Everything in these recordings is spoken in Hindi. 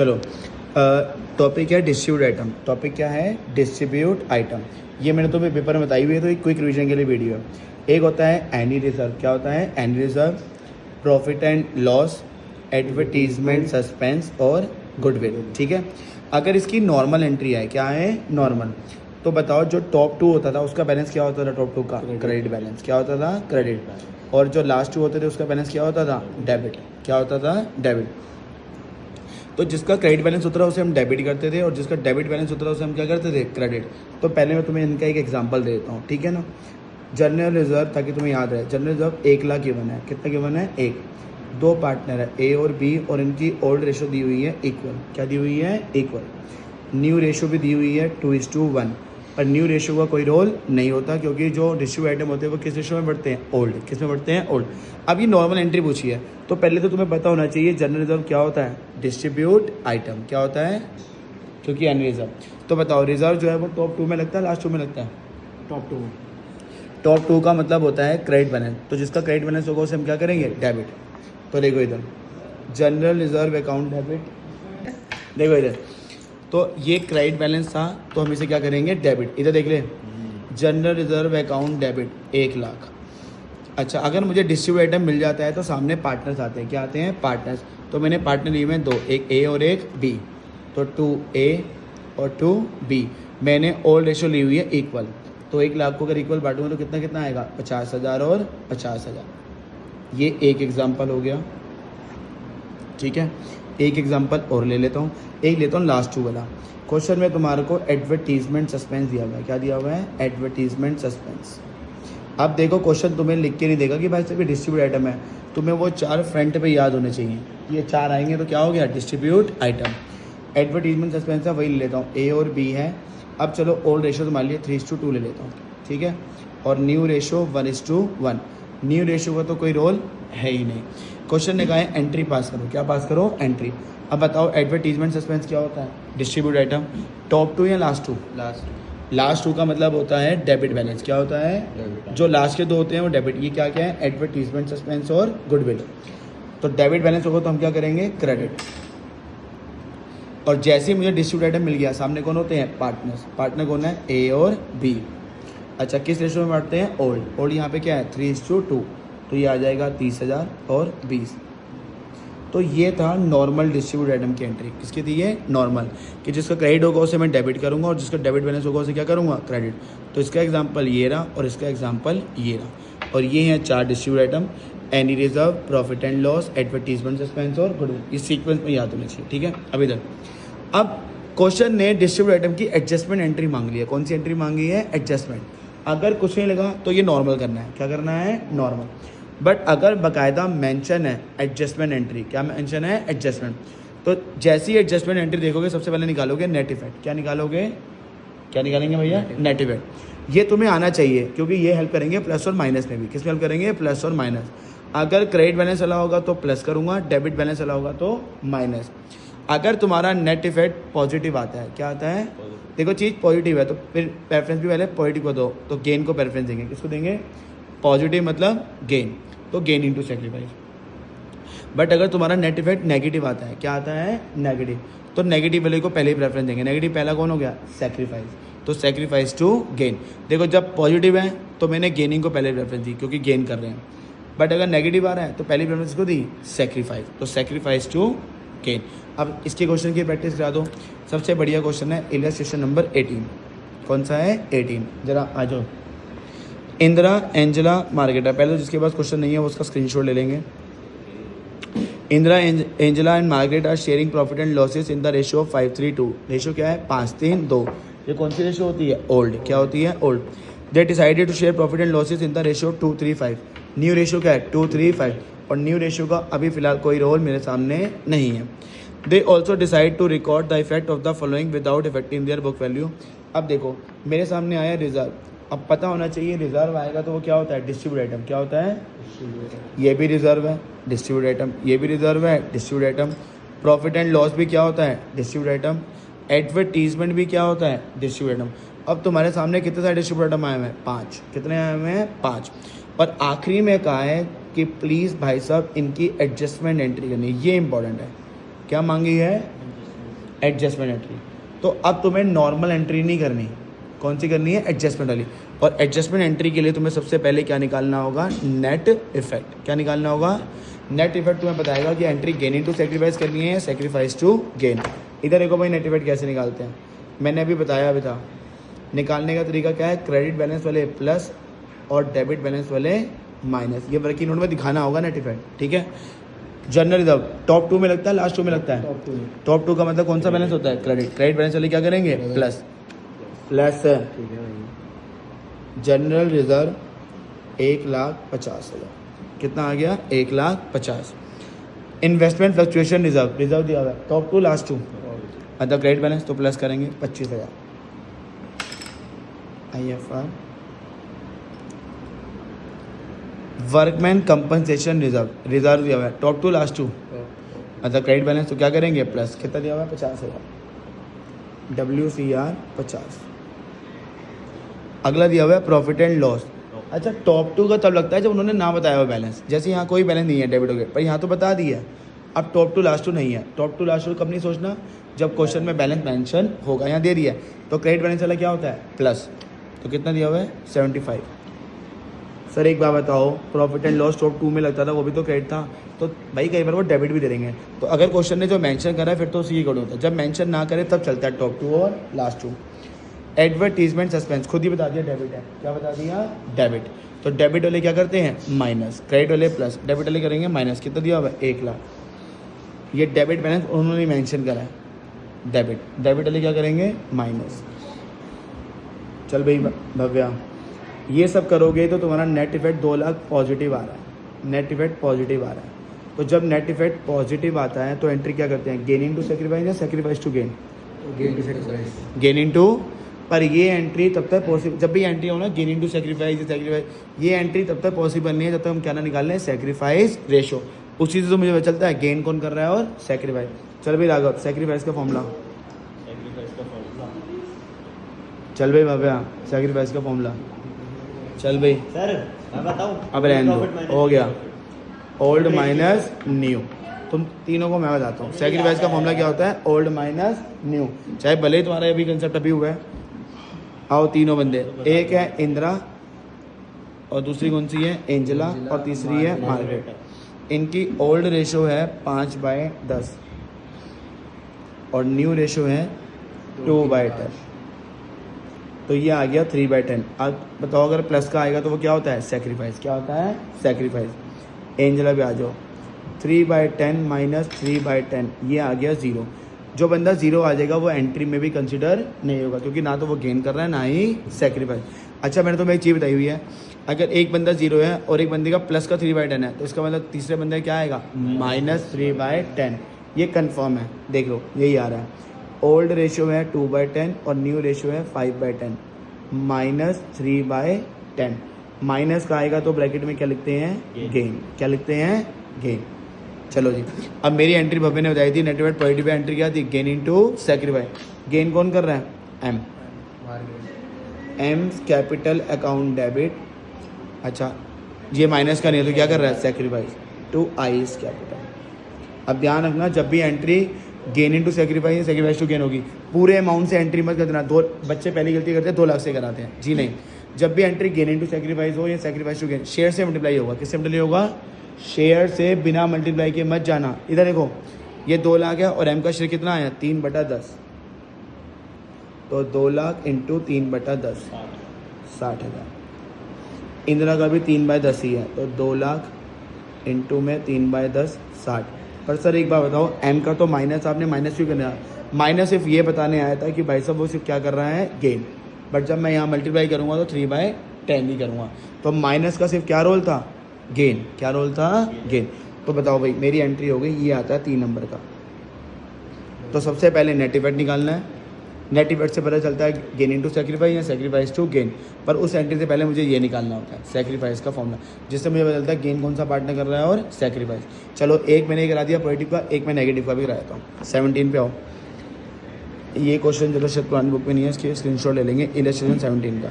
चलो, टॉपिक है डिस्ट्रीब्यूट आइटम। टॉपिक क्या है? Distribute item. ये मैंने तुम्हें पेपर में बताई हुई है, तो एक क्विक रिवीजन के लिए वीडियो है। एक होता है एनी रिजर्व। क्या होता है any reserve? Profit and loss, advertisement, suspense और गुडविल। ठीक है। अगर इसकी नॉर्मल एंट्री है, क्या है नॉर्मल, तो बताओ जो टॉप 2 होता था उसका बैलेंस क्या होता था? टॉप 2 का क्रेडिट बैलेंस। क्या होता था? क्रेडिट। और जो लास्ट 2 होते थे उसका बैलेंस क्या होता था? डेबिट। क्या होता था? डेबिट। तो जिसका क्रेडिट बैलेंस होता था उसे हम डेबिट करते थे, और जिसका डेबिट बैलेंस होता था उसे हम क्या करते थे? क्रेडिट। तो पहले मैं तुम्हें इनका एक एग्जांपल दे देता हूँ, ठीक है ना। जनरल रिजर्व, ताकि तुम्हें याद रहे, जनरल रिजर्व 1 लाख गिवन है। कितना गिवन है? 1। 2 पार्टनर है ए और बी, और इनकी ओल्ड रेशो दी हुई है इक्वल। क्या दी हुई है? इक्वल। न्यू रेशो भी दी हुई है 2:1। पर न्यू रेशो का कोई रोल नहीं होता, क्योंकि जो डिस्ट्रीब्यूट आइटम होते हैं वो किस रेशो में बढ़ते हैं? ओल्ड। किस में बढ़ते हैं? ओल्ड। अब ये नॉर्मल एंट्री पूछी है, तो पहले तो तुम्हें पता होना चाहिए जनरल रिजर्व क्या होता है? Distribute item. क्या होता है? क्योंकि एनी रिजर्व। तो बताओ रिजर्व जो है वो टॉप 2 में लगता है, लास्ट 2 में लगता है? टॉप 2 में। टॉप 2 का मतलब होता है क्रेडिट बैलेंस। तो जिसका क्रेडिट बैलेंस होगा उसे हम क्या करेंगे? डेबिट। तो देखो इधर जनरल रिजर्व अकाउंट डेबिट। देखो इधर, तो ये क्रेडिट बैलेंस था, तो हम इसे क्या करेंगे? डेबिट। इधर देख ले, general reserve account debit 1 lakh. अच्छा, अगर मुझे डिस्ट्रीब्यूट आइटम मिल जाता है तो सामने पार्टनर्स आते हैं। क्या आते हैं? पार्टनर्स। तो मैंने पार्टनर लिए हैं 2, एक ए और एक बी। तो 2A और 2B। मैंने ओल्ड रेशो ली हुई है इक्वल। तो 1 लाख को अगर इक्वल बांटूंगा तो कितना कितना आएगा? 50,000 और 50,000। ये एक एग्जाम्पल हो गया, ठीक है। एक एग्जाम्पल और ले लेता हूँ, एक लेता हूँ लास्ट 2 वाला। क्वेश्चन में तुम्हारे को एडवर्टीजमेंट सस्पेंस दिया हुआ है। क्या दिया हुआ है? Advertisement suspense. अब देखो, क्वेश्चन तुम्हें लिख के नहीं देगा कि भाई सिर्फ डिस्ट्रीब्यूट आइटम है, तुम्हें वो 4 फ्रंट पे याद होने चाहिए। ये 4 आएंगे तो क्या हो गया? Distribute item. एडवर्टीजमेंट सस्पेंस है, वही ले लेता हूँ, ए और बी है। अब चलो ओल्ड रेशो तो मान लिया 3:2 ले लेता हूँ, ठीक है। और न्यू रेशो 1:1। न्यू रेशो का तो कोई रोल है ही नहीं। क्वेश्चन ने कहा है एंट्री पास करो। क्या पास करो? एंट्री। अब बताओ एडवर्टीजमेंट सस्पेंस क्या होता है? Distribute item. टॉप 2 या लास्ट 2? लास्ट 2 का मतलब होता है डेबिट बैलेंस। क्या होता है? डेबिट। जो लास्ट के 2 होते हैं वो डेबिट। ये क्या क्या है? एडवर्टीजमेंट सस्पेंस और गुडविल। तो डेबिट बैलेंस होगा तो हम क्या करेंगे? क्रेडिट। और जैसे ही मुझे डिस्ट्रीब्यूट आइटम मिल गया, सामने कौन होते हैं? पार्टनर्स। पार्टनर कौन है? ए और बी। अच्छा, किस रेशो में बांटते हैं? ओल्ड। ओल्ड यहाँ पे क्या है? 3:2। तो ये आ जाएगा 30,000 और 20। तो ये था नॉर्मल डिस्ट्रीब्यूट आइटम की एंट्री। किसकी थी ये? नॉर्मल। कि जिसका क्रेडिट होगा उसे मैं डेबिट करूंगा, और जिसका डेबिट बैलेंस होगा उसे क्या करूंगा? क्रेडिट। तो इसका एग्जांपल ये रहा, और इसका एग्जांपल ये रहा। और ये हैं 4 distribute item: any reserve, profit and loss, advertisement suspense और गुडविल। इस सीक्वेंस में याद होना चाहिए, ठीक है। अब इधर, अब क्वेश्चन ने डिस्ट्रीब्यूट आइटम की एडजस्टमेंट एंट्री मांग ली है। कौन सी एंट्री मांगी है? एडजस्टमेंट। अगर कुछ नहीं लगा तो ये नॉर्मल करना है। क्या करना है? नॉर्मल। बट अगर बाकायदा मेंशन है एडजस्टमेंट एंट्री, क्या मेंशन है? एडजस्टमेंट, तो जैसी एडजस्टमेंट एंट्री देखोगे सबसे पहले निकालोगे नेट इफेक्ट। क्या निकालोगे? क्या निकालेंगे भैया? Net effect. ये तुम्हें आना चाहिए, क्योंकि ये हेल्प करेंगे प्लस और माइनस में भी। किस में हेल्प करेंगे? प्लस और माइनस। अगर क्रेडिट बैलेंस अलाउ होगा तो प्लस करूंगा, डेबिट बैलेंस अलाउ होगा तो माइनस। अगर तुम्हारा नेट इफेक्ट पॉजिटिव आता है, क्या आता है? देखो, चीज़ पॉजिटिव है तो फिर प्रेफरेंस भी पहले पॉजिटिव को दो, तो गेन को प्रेफरेंस देंगे। किसको देंगे? पॉजिटिव मतलब गेन, तो गेन इंटू सेक्रीफाइस। बट अगर तुम्हारा नेट इफेक्ट नेगेटिव आता है, क्या आता है? नेगेटिव, तो नेगेटिव वाले को पहले ही प्रेफरेंस देंगे। नेगेटिव पहला कौन हो गया? सेक्रीफाइस। तो सेक्रीफाइस टू गेन। देखो, जब पॉजिटिव है तो मैंने गेनिंग को पहले प्रेफरेंस दी, क्योंकि गेन कर रहे हैं। बट अगर नेगेटिव आ रहा है तो पहली प्रेफरेंस को दी सेक्रीफाइस, तो सेक्रीफाइस टू गेन। अब इसके क्वेश्चन की प्रैक्टिस करा दो। सबसे बढ़िया क्वेश्चन है इलस्ट्रेशन नंबर 18। कौन सा है? 18। जरा आ जाओ। Indira, Angela, Marketa. पहले तो जिसके पास क्वेश्चन नहीं है वो उसका स्क्रीनशॉट ले लेंगे। Indira, Angela and Market are sharing profit and losses in the ratio of 5:3:2। Ratio क्या है? 5:3:2। ये कौन सी रेशियो होती है? ओल्ड। क्या होती है? Old. They decided to share profit and losses in the ratio of 2:3:5। New ratio क्या है? 2:3:5। और न्यू रेशियो का अभी फिलहाल कोई रोल मेरे सामने नहीं है। They also decide to record the effect of the following without effecting their book value. अब देखो, मेरे सामने आया रिजर्व। अब पता होना चाहिए रिजर्व आएगा तो वो क्या होता है? Distribute item. क्या होता है? ये भी रिजर्व है, डिस्ट्रीब्यूट आइटम। ये भी रिजर्व है, distribute item. Profit and loss भी क्या होता है? Distribute item. एडवर्टीजमेंट भी क्या होता है? Distribute item. अब तुम्हारे सामने कितने सारे डिस्ट्रीब्यूट आइटम आए हुए हैं? 5। कितने आए हुए हैं? 5। और आखिरी में कहा है कि प्लीज़ भाई साहब इनकी एडजस्टमेंट एंट्री करनी है। ये इंपॉर्टेंट है। क्या मांगी है? Adjustment entry. तो अब तुम्हें नॉर्मल एंट्री नहीं करनी, कौन सी करनी है, एडजस्टमेंट वाली। और एडजस्टमेंट एंट्री के लिए तुम्हें सबसे पहले क्या निकालना होगा, नेट इफेक्ट। क्या निकालना होगा, नेट इफेक्ट तुम्हें बताएगा कि एंट्री गेन इनटू सैक्रिफाइस करनी है, सैक्रिफाइस टू गेन। इधर देखो भाई नेट इफेक्ट कैसे निकालते हैं, मैंने अभी बताया भी था। निकालने का तरीका क्या है, क्रेडिट बैलेंस वाले प्लस और डेबिट बैलेंस वाले माइनस। ये वर्किंग नोट में दिखाना होगा नेट इफेक्ट, ठीक है। जनरल रिजर्व टॉप 2 में लगता है, लास्ट 2 में लगता है, टॉप 2 का मतलब कौन सा बैलेंस होता है, क्रेडिट। क्रेडिट बैलेंस वाले क्या करेंगे, प्लस जनरल रिजर्व 1,50,000, कितना आ गया, 1,50,000। इन्वेस्टमेंट फ्लक्चुएशन रिजर्व, रिजर्व दिया हुआ है टॉप 2 लास्ट 2, मतलब क्रेडिट बैलेंस तो प्लस करेंगे 25,000। IFR workman compensation reserve, reserve दिया हुआ है टॉप 2 लास्ट 2, मतलब क्रेडिट बैलेंस तो क्या करेंगे, प्लस, कितना दिया हुआ है, 50,000। WCR 50। अगला दिया हुआ है प्रॉफिट एंड लॉस। अच्छा, टॉप 2 का तब लगता है जब उन्होंने ना बताया हुआ बैलेंस, जैसे यहाँ कोई बैलेंस नहीं है डेबिट हो गया, पर यहाँ तो बता दिया है। अब टॉप 2 लास्ट 2 नहीं है, टॉप 2 लास्ट 2 कब नहीं सोचना, जब क्वेश्चन में बैलेंस मेंशन होगा। यहाँ दे दिया है तो क्रेडिट बैलेंस वाला क्या होता है, प्लस, तो कितना दिया हुआ है, 75। सर एक बात बताओ, प्रॉफिट एंड लॉस टॉप 2 में लगता था, वो भी तो क्रेडिट था, तो भाई कई बार वो डेबिट भी दे देंगे। तो अगर क्वेश्चन ने जो मेंशन करा है फिर तो उसी अकॉर्डिंग होता है, जब मेंशन ना करे तब चलता है टॉप 2 और लास्ट 2। एडवर्टीजमेंट सस्पेंस खुद ही बता दिया डेबिट है, क्या बता दिया, डेबिट। तो डेबिट वाले क्या करते हैं, माइनस, क्रेडिट वाले प्लस, डेबिट वाले करेंगे माइनस। कितना दिया हुआ है, 1,00,000। ये डेबिट बैलेंस उन्होंने मेंशन करा है, डेबिट, डेबिट वाले क्या करेंगे, माइनस। चल भाई भव्या, ये सब करोगे तो तुम्हारा नेट इफेक्ट 2,00,000 पॉजिटिव आ रहा है, नेट इफेक्ट पॉजिटिव आ रहा है। तो जब नेट इफेक्ट पॉजिटिव आता है तो एंट्री क्या करते हैं, गेन इनटू सैक्रिफाइस या sacrifice to gain, gain to sacrifice, gain into. पर ये एंट्री तब तक पॉसिबल, जब भी एंट्री हो ना गेन इनटू सैक्रिफाइस, ये एंट्री तब तक पॉसिबल नहीं है जब तक हम क्या ना निकाल लें, सैक्रिफाइस रेशो। उसी से तो मुझे पता चलता है गेन कौन कर रहा है और सैक्रिफाइस। चल भाई राघव, सैक्रिफाइस का फॉर्मूला, चल भाई भव्या, सैक्रिफाइस का फॉर्मूला, चल भाई सर मैं बताऊं, अब रहने दो, हो गया, ओल्ड माइनस न्यू। तुम तीनों को मैं बताता हूँ, सैक्रिफाइस का फॉर्मूला क्या होता है, ओल्ड माइनस न्यू। चाहे भले ही तुम्हारा अभी कंसेप्ट अभी हुआ है। आओ तीनों बंदे, एक है इंदिरा और दूसरी कौन सी है, एंजेला, और तीसरी है मार्गरेट। इनकी ओल्ड रेशो है 5/10 और न्यू रेशो है 2/10, तो ये आ गया 3/10। अब बताओ अगर प्लस का आएगा तो वो क्या होता है, सैक्रिफाइस। क्या होता है, सैक्रिफाइस। एंजेला भी आ जाओ, 3/10 माइनस 3/10, ये आ गया 0। जो बंदा 0 आ जाएगा वो एंट्री में भी कंसिडर नहीं होगा, क्योंकि ना तो वो गेन कर रहा है ना ही सैक्रिफाइस। अच्छा मैंने तुम्हें एक चीज़ बताई हुई है, अगर एक बंदा 0 है और एक बंदे का प्लस का 3/10 है तो इसका मतलब तीसरे बंदे क्या आएगा, -3/10। ये कन्फर्म है, देख लो यही आ रहा है। ओल्ड रेशो है 2/10 और न्यू रेशो है 5/10, -3/10। माइनस का आएगा तो ब्रैकेट में क्या लिखते हैं, गेन। क्या लिखते हैं, गेन। चलो जी, अब मेरी एंट्री भव्य ने बताई थी, नेट इफेक्ट पॉजिटिव एंट्री क्या थी, गेन इनटू सैक्रिफाइस। गेन कौन कर रहा है, M, M capital account debit. अच्छा ये माइनस का नहीं है तो क्या कर रहा है, sacrifice to I is capital. अब ध्यान रखना, जब भी entry gain into sacrifice, sacrifice to gain होगी, पूरे अमाउंट से एंट्री मत कर देना। दो बच्चे पहली गलती करते हैं 2 लाख से कराते हैं, जी नहीं। जब भी एंट्री गेन इनटू सैक्रिफाइस हो या सैक्रिफाइस टू गेन, शेयर से मल्टीप्लाई होगा। किससे मल्टीप्लाई होगा, शेयर से बिना मल्टीप्लाई के मत जाना। इधर देखो ये 2 लाख है और एम का शेयर कितना आया, 3/10, तो 2 लाख इंटू 3/10 60,000। इंदिरा का भी 3/10 ही है, तो 2 लाख इंटू में 3/10 60। पर सर एक बात बताओ, एम का तो माइनस, आपने माइनस क्यों करना, माइनस सिर्फ ये बताने आया था कि भाई साहब वो सिर्फ क्या कर रहा है, गेन। बट जब मैं यहाँ मल्टीप्लाई करूँगा तो 3/10 ही करूँगा, तो माइनस का सिर्फ क्या रोल था, गेन। क्या रोल था, गेन। तो बताओ भाई मेरी एंट्री हो गई, ये आता है 3 नंबर का। तो सबसे पहले नेट इफेक्ट निकालना है। नेट इफेक्ट से पता चलता है गेन इनटू सैक्रिफाइस या सैक्रिफाइस टू गेन, पर उस एंट्री से पहले मुझे ये निकालना होता है, सैक्रिफाइस का फॉर्मूला, जिससे मुझे पता चलता है गेन कौन सा पार्टनर कर रहा है और सैक्रिफाइस। चलो एक मैंने करा दिया पॉजिटिव का, एक मैं नेगेटिव का भी कराता हूँ। 17 पे आओ, ये क्वेश्चन चलो शायद पुरानी बुक में नहीं है, इसके स्क्रीनशॉट ले लेंगे। इलस्ट्रेशन 17 का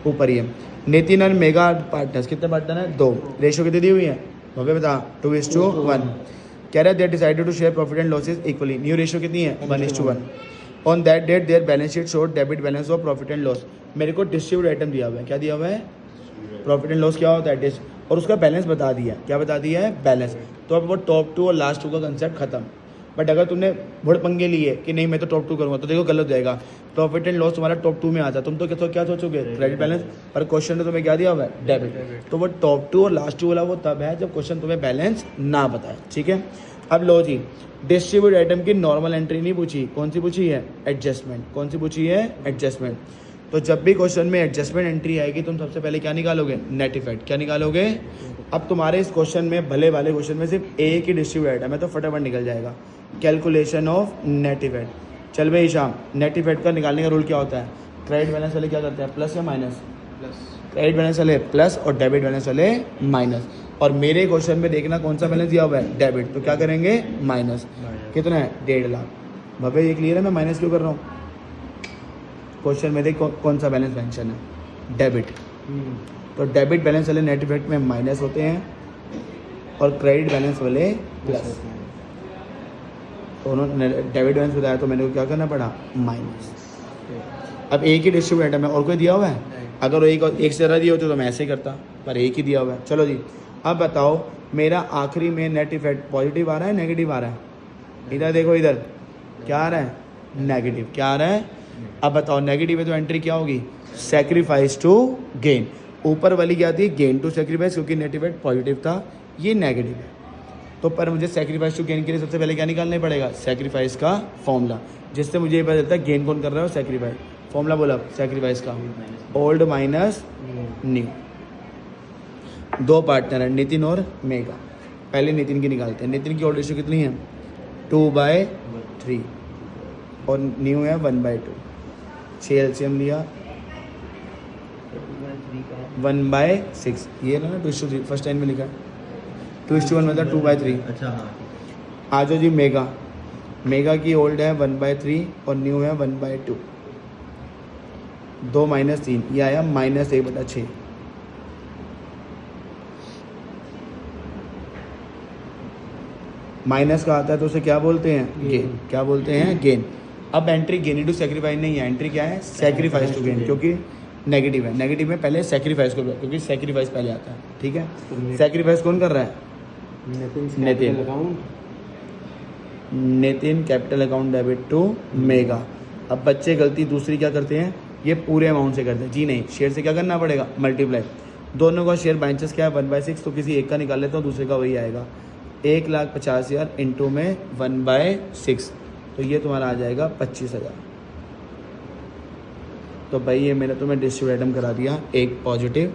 ऊपर ही है। नितिन और मेगा पार्टनर्स, कितने पार्टनर हैं, 2। रेशो कितनी दी हुई है, भव्य बता, 2:1। कह रहा है they decided to share profit and losses equally. New ratio कितनी है 1:1। On that date their balance sheet showed debit balance of profit and loss. मेरे को डिस्ट्रीब्यूट आइटम दिया हुआ है, क्या दिया हुआ है, प्रॉफिट एंड लॉस क्या होता है, और उसका बैलेंस बता दिया है, क्या बता दिया है, बैलेंस। तो अब वो टॉप 2 और लास्ट 2 का कंसेप्ट खत्म। बट अगर तुमने भुड़ पंगे लिए कि नहीं मैं तो टॉप 2 करूँगा, तो देखो गलत हो जाएगा। प्रॉफिट एंड लॉस तुम्हारा टॉप 2 में आता है, तुम तो क्या सोचोगे, क्रेडिट बैलेंस। पर क्वेश्चन ने तुम्हें क्या दिया हुआ है, डेबिट। तो वो टॉप 2 और लास्ट 2 वाला वो तब है जब क्वेश्चन तुम्हें बैलेंस ना बताए, ठीक है। अब लो जी, डिस्ट्रीब्यूट आइटम की नॉर्मल एंट्री नहीं पूछी, कौन सी पूछी है, एडजस्टमेंट। कौन सी पूछी है, एडजस्टमेंट। तो जब भी क्वेश्चन में एडजस्टमेंट एंट्री आएगी तुम सबसे पहले क्या निकालोगे, नेट इफेक्ट। क्या निकालोगे। अब तुम्हारे इस क्वेश्चन में भले वाले क्वेश्चन में सिर्फ एक ही डिस्ट्रीब्यूट आइटम है तो फटाफट निकल जाएगा, कैलकुलेशन ऑफ नेट इफेक्ट। चल भाई शाम, नेट इफेक्ट का निकालने का रूल क्या होता है, क्रेडिट बैलेंस वाले क्या करते हैं, प्लस या माइनस, क्रेडिट बैलेंस वाले प्लस और डेबिट बैलेंस वाले माइनस। और मेरे क्वेश्चन में देखना कौन सा बैलेंस दिया हुआ है, डेबिट, तो क्या करेंगे, माइनस। कितना है, 1.5 लाख। भाई ये क्लियर है मैं माइनस क्यों कर रहा हूँ, क्वेश्चन में देख कौन सा बैलेंस मेंशन है, डेबिट। तो डेबिट बैलेंस वाले नेट इफेक्ट में माइनस होते हैं और क्रेडिट बैलेंस वाले प्लस। तो उन्होंने डेबिट बैलेंस बताया तो मैंने को क्या करना पड़ा, माइनस। अब एक ही डिस्ट्रीब्यूट आइटम है, और कोई दिया हुआ है, अगर एक से ज़्यादा दिए होते तो मैं ऐसे ही करता, पर एक ही दिया हुआ है। चलो जी, अब बताओ मेरा आखिरी में नेट इफेक्ट पॉजिटिव आ रहा है, नेगेटिव आ रहा है, इधर देखो, इधर क्या आ रहा है, नेगेटिव। क्या आ रहा है, अब बताओ नेगेटिव है तो एंट्री क्या होगी, सेक्रीफाइस टू गेन। ऊपर वाली क्या थी, गेन टू सेक्रीफाइस, क्योंकि नेट इफेक्ट पॉजिटिव था, ये नेगेटिव है। तो पर मुझे सेक्रीफाइस टू गेन के लिए सबसे पहले क्या निकालना पड़ेगा, सेक्रीफाइस का फॉर्मूला, जिससे मुझे ये पता चलता है गेन कौन कर रहा है, सेक्रीफाइस। फॉर्मूला बोला सेक्रीफाइस का, ओल्ड माइनस न्यू। 2 पार्टनर है, नितिन और मेगा। पहले नितिन की निकालते हैं। नितिन की ओल्ड रेशियो कितनी है, 2/3 और न्यू है 1/2। 6 एलसीएम लिया, 1/6। ये ना 2:3 फर्स्ट टाइम में लिखा है, 2:1 मतलब 2/3। अच्छा हाँ, आ जाओ जी मेगा। मेगा की ओल्ड है 1/3 और न्यू है 1/2। 2 - 3 ये आया -1/6। माइनस का आता है तो उसे क्या बोलते हैं, गेन। क्या बोलते हैं, गेन। अब एंट्री गेन इनटू सेक्रीफाइस नहीं है, एंट्री क्या है, सेक्रीफाइस टू गेन, क्योंकि नेगेटिव है। नेगेटिव में पहले सेक्रीफाइस को, क्योंकि सेक्रीफाइस पहले आता है, ठीक है। सेक्रीफाइस कौन कर रहा है, Nitin capital account debit to mega. अब बच्चे गलती दूसरी क्या करते हैं, ये पूरे अमाउंट से करते हैं, जी नहीं, शेयर से क्या करना पड़ेगा, मल्टीप्लाई। दोनों का शेयर बाय चांस क्या है 1/6, तो किसी एक का निकाल लेता हूँ, दूसरे का वही आएगा। 1,50,000 इंटू में 1/6, तो ये तुम्हारा आ जाएगा 25,000। तो भाई ये मैंने तुम्हें डिस्ट्रीब्यूट आइटम करा दिया, एक पॉजिटिव